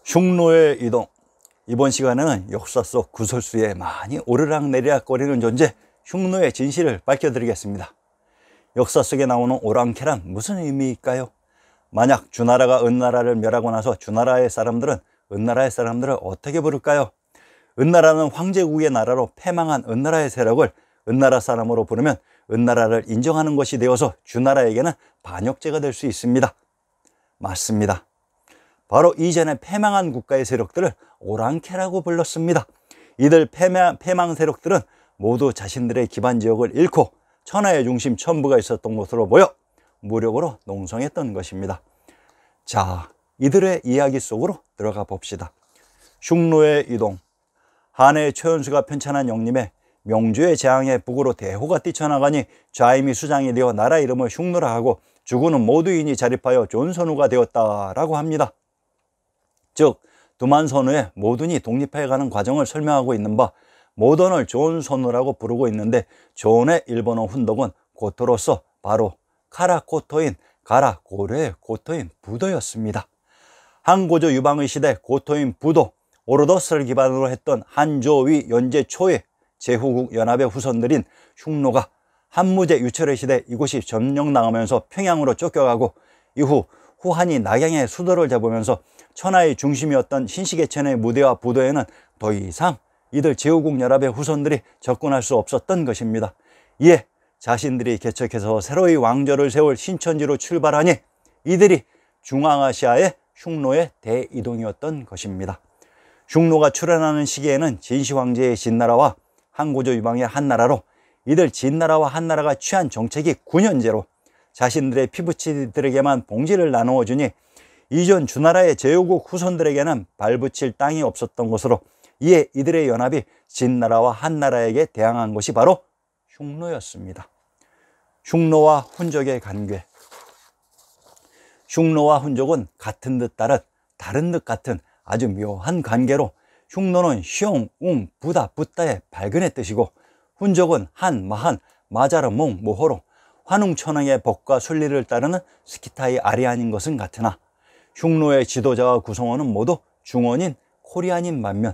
흉노의 이동. 이번 시간에는 역사 속 구설수에 많이 오르락내리락거리는 존재 흉노의 진실을 밝혀드리겠습니다. 역사 속에 나오는 오랑캐란 무슨 의미일까요? 만약 주나라가 은나라를 멸하고 나서 주나라의 사람들은 은나라의 사람들을 어떻게 부를까요? 은나라는 황제국의 나라로 패망한 은나라의 세력을 은나라 사람으로 부르면 은나라를 인정하는 것이 되어서 주나라에게는 반역죄가 될 수 있습니다. 맞습니다. 바로 이전에 패망한 국가의 세력들을 오랑캐라고 불렀습니다. 이들 패망 세력들은 모두 자신들의 기반 지역을 잃고 천하의 중심 천부가 있었던 곳으로 모여 무력으로 농성했던 것입니다. 자, 이들의 이야기 속으로 들어가 봅시다. 흉노의 이동. 한해의 최연수가 편찬한 영림에 명주의 재앙에 북으로 대호가 뛰쳐나가니 좌임이 수장이 되어 나라 이름을 흉노라 하고 주군은 모두인이 자립하여 존선우가 되었다라고 합니다. 즉 두만선우의 모든이 독립해가는 과정을 설명하고 있는 바 모던을 존선우라고 부르고 있는데 존의 일본어 훈독은 고토로서 바로 카라코토인 가라 고려의 고토인 부도였습니다. 한고조 유방의 시대 고토인 부도 오르도스를 기반으로 했던 한조위 연제 초의 제후국 연합의 후손들인 흉노가 한무제 유철의 시대 이곳이 점령당하면서 평양으로 쫓겨가고 이후 후한이 낙양의 수도를 잡으면서 천하의 중심이었던 신시계천의 무대와 부도에는 더 이상 이들 제후국 연합의 후손들이 접근할 수 없었던 것입니다. 이에 자신들이 개척해서 새로이 왕조를 세울 신천지로 출발하니 이들이 중앙아시아의 흉노의 대이동이었던 것입니다. 흉노가 출현하는 시기에는 진시황제의 진나라와 한고조 유방의 한나라로 이들 진나라와 한나라가 취한 정책이 9년제로 자신들의 피부치들에게만 봉지를 나누어 주니 이전 주나라의 제후국 후손들에게는 발붙일 땅이 없었던 것으로 이에 이들의 연합이 진나라와 한나라에게 대항한 것이 바로 흉노였습니다. 흉노와 훈족의 관계. 흉노와 훈족은 같은 듯 다른 듯 같은 아주 묘한 관계로 흉노는 시용, 웅, 부다, 붓다의 발근의 뜻이고 훈족은 한, 마한, 마자르, 몽, 모호로 환웅천왕의 법과 순리를 따르는 스키타이 아리안인 것은 같으나 흉노의 지도자와 구성원은 모두 중원인 코리안인 반면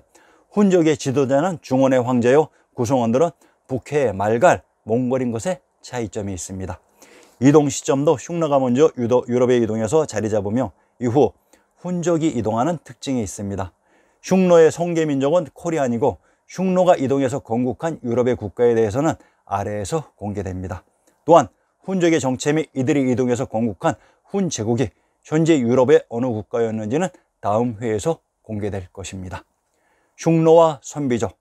훈족의 지도자는 중원의 황제요 구성원들은 북해의 말갈, 몽골인 것에 차이점이 있습니다. 이동 시점도 흉노가 먼저 유럽에 이동해서 자리 잡으며 이후 훈족이 이동하는 특징이 있습니다. 흉노의 성계민족은 코리안이고 흉노가 이동해서 건국한 유럽의 국가에 대해서는 아래에서 공개됩니다. 또한 훈족의 정체 및 이들이 이동해서 건국한 훈제국이 현재 유럽의 어느 국가였는지는 다음 회에서 공개될 것입니다. 흉노와 선비족.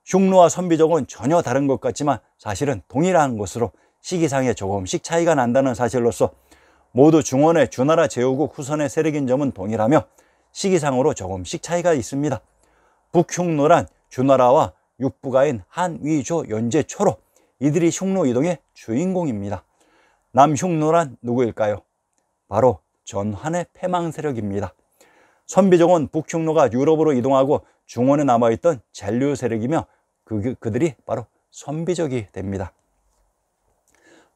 흉노와 선비족은 전혀 다른 것 같지만 사실은 동일한 것으로 시기상에 조금씩 차이가 난다는 사실로서 모두 중원의 주나라 제후국 후손의 세력인 점은 동일하며 시기상으로 조금씩 차이가 있습니다. 북흉노란 주나라와 육부가인 한위조 연제초로 이들이 흉노 이동의 주인공입니다. 남흉노란 누구일까요? 바로 전한의 패망 세력입니다. 선비족은 북흉노가 유럽으로 이동하고 중원에 남아있던 잔류 세력이며 그들이 바로 선비족이 됩니다.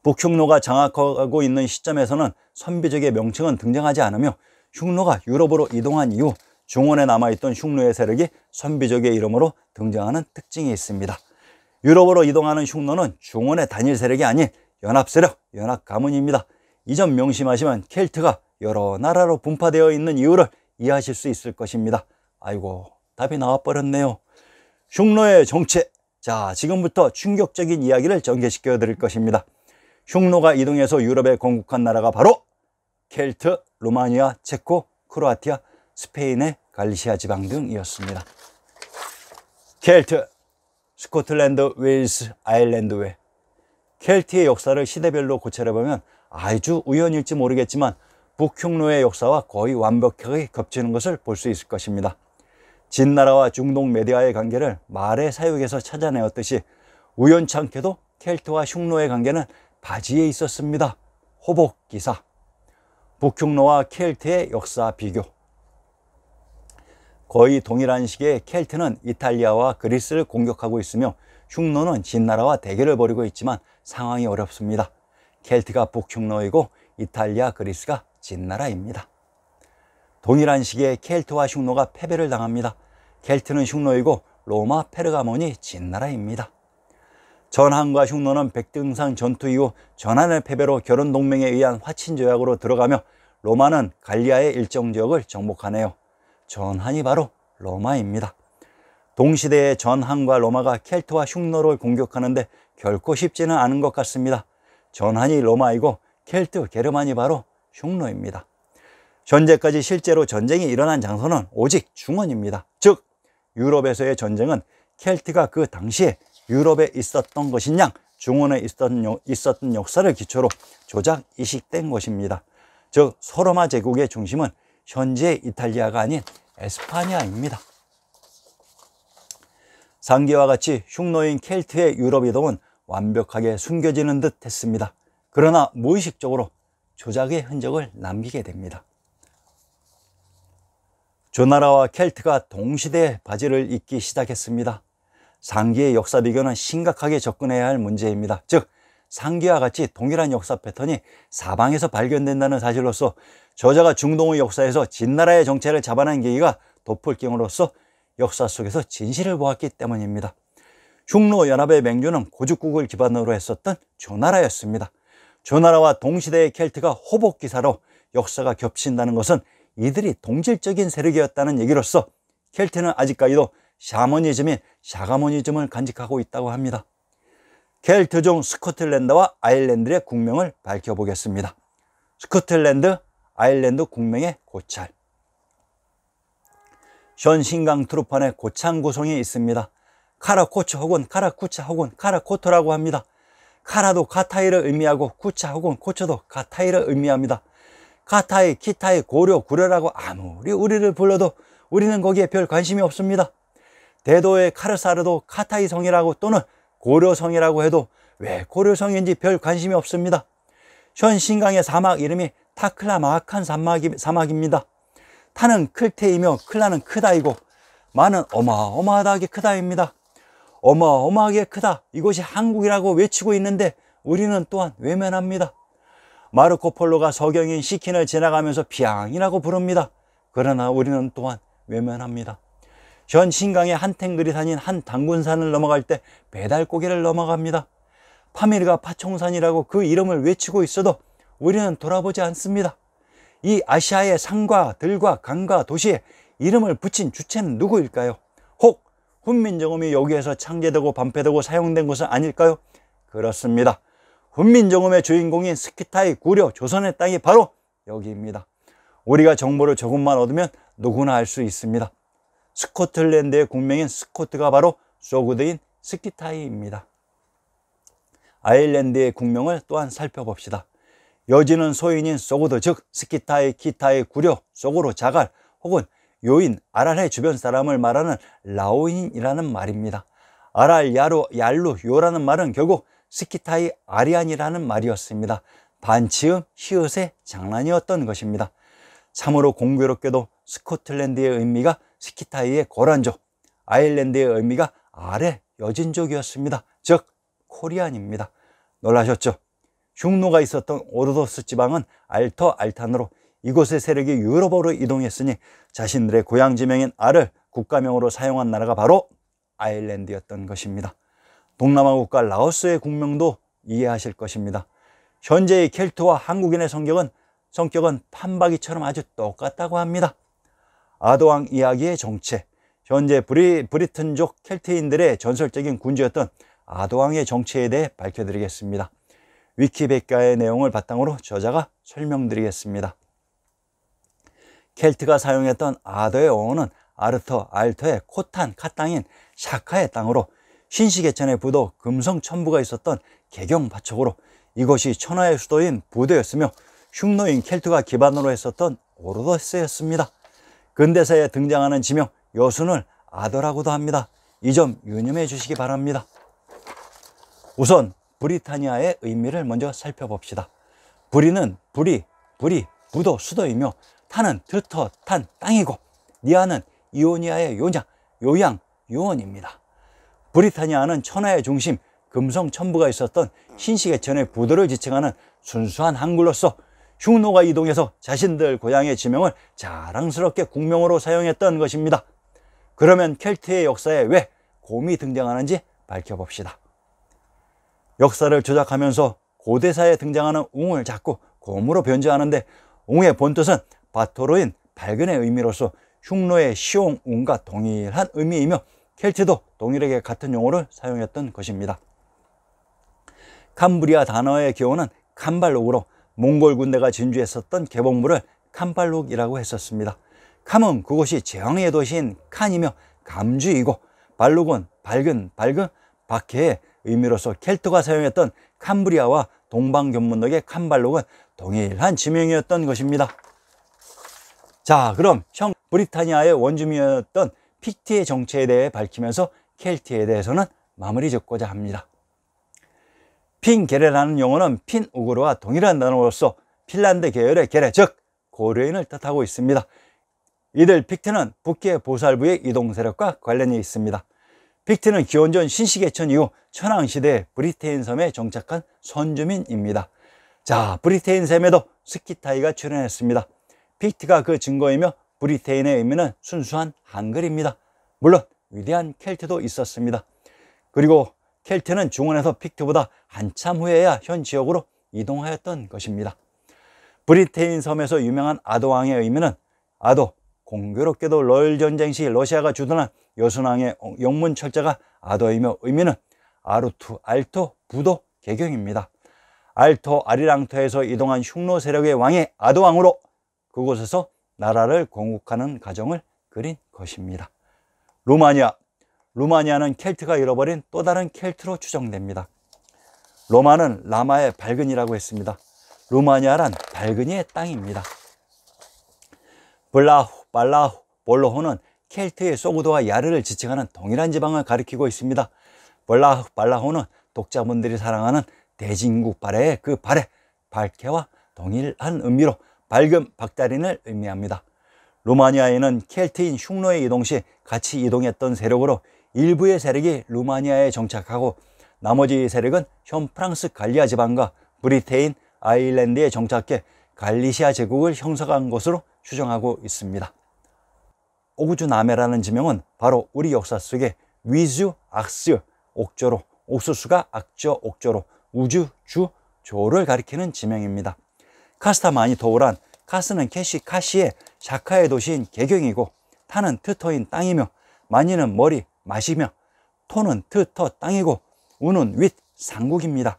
북흉노가 장악하고 있는 시점에서는 선비족의 명칭은 등장하지 않으며 흉노가 유럽으로 이동한 이후 중원에 남아있던 흉노의 세력이 선비족의 이름으로 등장하는 특징이 있습니다. 유럽으로 이동하는 흉노는 중원의 단일 세력이 아닌 연합세력, 연합가문입니다. 이 점 명심하시면 켈트가 여러 나라로 분파되어 있는 이유를 이해하실 수 있을 것입니다. 아이고, 답이 나와버렸네요. 흉노의 정체. 자, 지금부터 충격적인 이야기를 전개시켜 드릴 것입니다. 흉노가 이동해서 유럽에 건국한 나라가 바로 켈트, 루마니아, 체코, 크로아티아, 스페인의 갈리시아 지방 등이었습니다. 켈트, 스코틀랜드, 웨일스, 아일랜드 외. 켈트의 역사를 시대별로 고찰해보면 아주 우연일지 모르겠지만 북흉노의 역사와 거의 완벽하게 겹치는 것을 볼 수 있을 것입니다. 진나라와 중동 메디아의 관계를 말의 사육에서 찾아내었듯이 우연찮게도 켈트와 흉노의 관계는 바지에 있었습니다. 호복기사. 북흉노와 켈트의 역사 비교. 거의 동일한 시기에 켈트는 이탈리아와 그리스를 공격하고 있으며 흉노는 진나라와 대결을 벌이고 있지만 상황이 어렵습니다. 켈트가 북흉노이고 이탈리아, 그리스가 진나라입니다. 동일한 시기에 켈트와 흉노가 패배를 당합니다. 켈트는 흉노이고 로마 페르가몬이 진나라입니다. 전한과 흉노는 백등산 전투 이후 전한의 패배로 결혼동맹에 의한 화친조약으로 들어가며 로마는 갈리아의 일정 지역을 정복하네요. 전한이 바로 로마입니다. 동시대의 전한과 로마가 켈트와 흉노를 공격하는데 결코 쉽지는 않은 것 같습니다. 전한이 로마이고 켈트, 게르만이 바로 흉노입니다. 현재까지 실제로 전쟁이 일어난 장소는 오직 중원입니다. 즉 유럽에서의 전쟁은 켈트가 그 당시에 유럽에 있었던 것인 양 중원에 있었던 역사를 기초로 조작 이식된 것입니다. 즉 소로마 제국의 중심은 현재의 이탈리아가 아닌 에스파냐입니다. 상기와 같이 흉노인 켈트의 유럽 이동은 완벽하게 숨겨지는 듯 했습니다. 그러나 무의식적으로 조작의 흔적을 남기게 됩니다. 조나라와 켈트가 동시대에 바지를 입기 시작했습니다. 상기의 역사 비교는 심각하게 접근해야 할 문제입니다. 즉 상기와 같이 동일한 역사 패턴이 사방에서 발견된다는 사실로서 저자가 중동의 역사에서 진나라의 정체를 잡아낸 계기가 도플갱어로서 역사 속에서 진실을 보았기 때문입니다. 흉노 연합의 맹주는 고죽국을 기반으로 했었던 조나라였습니다. 조나라와 동시대의 켈트가 호복기사로 역사가 겹친다는 것은 이들이 동질적인 세력이었다는 얘기로서 켈트는 아직까지도 샤머니즘인 샤가모니즘을 간직하고 있다고 합니다. 켈트 중 스코틀랜드와 아일랜드의 국명을 밝혀보겠습니다. 스코틀랜드, 아일랜드 국명의 고찰. 현 신강 트루판에 고창 구성이 있습니다. 카라코츠 혹은 카라쿠차 혹은 카라코토라고 합니다. 카라도 카타이를 의미하고 쿠차 혹은 코초도 카타이를 의미합니다. 카타이, 키타이, 고려, 구려라고 아무리 우리를 불러도 우리는 거기에 별 관심이 없습니다. 대도의 카르사르도 카타이성이라고 또는 고려성이라고 해도 왜 고려성인지 별 관심이 없습니다. 현 신강의 사막 이름이 타클라마칸 사막입니다. 타는 클테이며 클라는 크다이고 마는 어마어마하게 크다입니다. 어마어마하게 크다, 이곳이 한국이라고 외치고 있는데 우리는 또한 외면합니다. 마르코 폴로가 서경인 시킨을 지나가면서 비앙이라고 부릅니다. 그러나 우리는 또한 외면합니다. 현 신강의 한 탱글이 산인 한 당군산을 넘어갈 때 배달고개를 넘어갑니다. 파미르가 파총산이라고 그 이름을 외치고 있어도 우리는 돌아보지 않습니다. 이 아시아의 산과 들과 강과 도시에 이름을 붙인 주체는 누구일까요? 혹 훈민정음이 여기에서 창제되고 반폐되고 사용된 것은 아닐까요? 그렇습니다. 훈민정음의 주인공인 스키타이, 구려, 조선의 땅이 바로 여기입니다. 우리가 정보를 조금만 얻으면 누구나 알 수 있습니다. 스코틀랜드의 국명인 스코트가 바로 소구드인 스키타이입니다. 아일랜드의 국명을 또한 살펴봅시다. 여지는 소인인 소구드, 즉 스키타이, 키타이, 구려, 소고로, 자갈 혹은 요인, 아랄의 주변 사람을 말하는 라오인이라는 말입니다. 아랄, 야루, 얄루, 요라는 말은 결국 스키타이, 아리안이라는 말이었습니다. 반치음, 히읗의 장난이었던 것입니다. 참으로 공교롭게도 스코틀랜드의 의미가 스키타이의 고란족, 아일랜드의 의미가 아래 여진족이었습니다. 즉 코리안입니다. 놀라셨죠? 흉노가 있었던 오르도스 지방은 알터 알탄으로 이곳의 세력이 유럽으로 이동했으니 자신들의 고향 지명인 알을 국가명으로 사용한 나라가 바로 아일랜드였던 것입니다. 동남아 국가 라오스의 국명도 이해하실 것입니다. 현재의 켈트와 한국인의 성격은 판박이처럼 아주 똑같다고 합니다. 아도왕 이야기의 정체, 현재 브리튼족 켈트인들의 전설적인 군주였던 아도왕의 정체에 대해 밝혀드리겠습니다. 위키백과의 내용을 바탕으로 저자가 설명드리겠습니다. 켈트가 사용했던 아더의 어원은 알터의 코탄, 카땅인 샤카의 땅으로 신시계천의 부도 금성천부가 있었던 개경파촉으로 이것이 천하의 수도인 부도였으며 흉노인 켈트가 기반으로 했었던 오르도스였습니다. 근대사에 등장하는 지명 여순을 아더라고도 합니다. 이 점 유념해 주시기 바랍니다. 우선 브리타니아의 의미를 먼저 살펴봅시다. 브리는 불이, 부도, 수도이며 타는 들터, 탄, 땅이고 니아는 이오니아의 요양, 요원입니다. 브리타니아는 천하의 중심, 금성천부가 있었던 신시계천의 부도를 지칭하는 순수한 한글로서 흉노가 이동해서 자신들 고향의 지명을 자랑스럽게 국명으로 사용했던 것입니다. 그러면 켈트의 역사에 왜 곰이 등장하는지 밝혀봅시다. 역사를 조작하면서 고대사에 등장하는 웅을 자꾸 곰으로 변조하는데, 웅의 본뜻은 바토르인 밝은의 의미로서 흉노의 시옹 웅과 동일한 의미이며 켈트도 동일하게 같은 용어를 사용했던 것입니다. 캄브리아 단어의 기원은 캄발룩으로 몽골 군대가 진주했었던 개복물을 캄발룩이라고 했었습니다. 캄은 그곳이 제왕의 도시인 칸이며 감주이고, 발룩은 밝은, 박해의 의미로서 켈트가 사용했던 캄브리아와 동방견문록의 캄발룩은 동일한 지명이었던 것입니다. 자, 그럼 형 브리타니아의 원주민이었던 픽트의 정체에 대해 밝히면서 켈트에 대해서는 마무리 짓고자 합니다. 핀게레라는 용어는 핀우그르와 동일한 단어로서 핀란드 계열의 게레, 즉 고려인을 뜻하고 있습니다. 이들 픽트는 북계 보살부의 이동 세력과 관련이 있습니다. 픽트는 기원전 신시개천 이후 천왕시대에 브리테인 섬에 정착한 선주민입니다. 자, 브리테인 섬에도 스키타이가 출현했습니다. 픽트가 그 증거이며 브리테인의 의미는 순수한 한글입니다. 물론 위대한 켈트도 있었습니다. 그리고 켈트는 중원에서 픽트보다 한참 후에야 현 지역으로 이동하였던 것입니다. 브리테인 섬에서 유명한 아도 왕의 의미는 아도, 공교롭게도 러일 전쟁 시 러시아가 주둔한 여순왕의 영문 철자가 아도이며 의미는 아루투, 알토, 부도, 개경입니다. 알토, 아리랑토에서 이동한 흉노 세력의 왕이 아도왕으로 그곳에서 나라를 건국하는 과정을 그린 것입니다. 루마니아는 켈트가 잃어버린 또 다른 켈트로 추정됩니다. 로마는 라마의 발근이라고 했습니다. 루마니아란 발근이의 땅입니다. 블라후, 발라후, 볼로호는 켈트의 소구도와 야르를 지칭하는 동일한 지방을 가리키고 있습니다. 블라후, 발라호는 독자분들이 사랑하는 대진국 발해의 그 발해, 발케와 동일한 의미로 밝은 박달인을 의미합니다. 루마니아에는 켈트인 흉노의 이동 시 같이 이동했던 세력으로 일부의 세력이 루마니아에 정착하고 나머지 세력은 현 프랑스 갈리아 지방과 브리테인 아일랜드에 정착해 갈리시아 제국을 형성한 것으로 추정하고 있습니다. 오구주나메라는 지명은 바로 우리 역사 속에 위주, 악스, 옥조로, 옥수수가 악조, 옥조로, 우주, 주, 조를 가리키는 지명입니다. 카스타마니토우란 카스는 카시의 샤카의 도시인 개경이고, 타는 트터인 땅이며, 마니는 머리, 맛이며, 토는 트터 땅이고, 우는 윗, 상국입니다.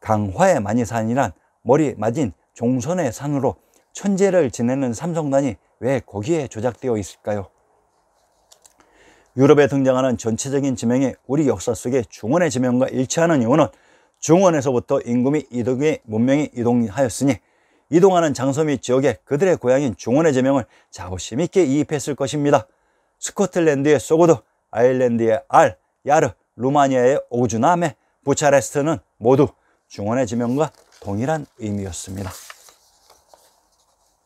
강화의 마니산이란 머리 맞은 종선의 산으로 천재를 지내는 삼성단이 왜 거기에 조작되어 있을까요? 유럽에 등장하는 전체적인 지명이 우리 역사 속의 중원의 지명과 일치하는 이유는 중원에서부터 인구 및 이동의 문명이 이동하였으니 이동하는 장소 및 지역에 그들의 고향인 중원의 지명을 자부심 있게 이입했을 것입니다. 스코틀랜드의 소고드, 아일랜드의 알, 야르, 루마니아의 오구주나메, 부차레스트는 모두 중원의 지명과 동일한 의미였습니다.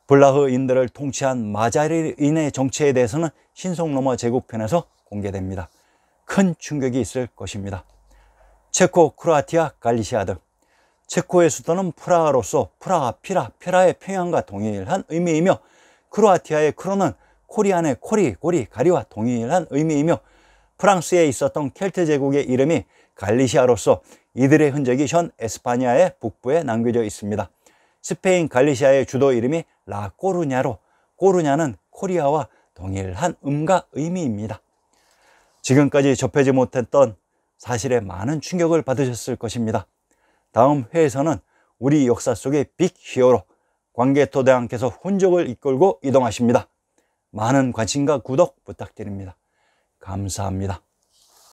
블라흐인들을 통치한 마자리인의 정체에 대해서는 신속로마 제국편에서 공개됩니다. 큰 충격이 있을 것입니다. 체코, 크로아티아, 갈리시아 등 체코의 수도는 프라하로서 프라하, 피라, 페라의 평양과 동일한 의미이며, 크로아티아의 크로는 코리안의 코리, 고리, 가리와 동일한 의미이며, 프랑스에 있었던 켈트 제국의 이름이 갈리시아로서 이들의 흔적이 현 에스파냐의 북부에 남겨져 있습니다. 스페인 갈리시아의 주도 이름이 라꼬르냐로, 꼬르냐는 코리아와 동일한 음과 의미입니다. 지금까지 접하지 못했던 사실에 많은 충격을 받으셨을 것입니다. 다음 회에서는 우리 역사 속의 빅 히어로 광개토대왕께서 훈족을 이끌고 이동하십니다. 많은 관심과 구독 부탁드립니다. 감사합니다.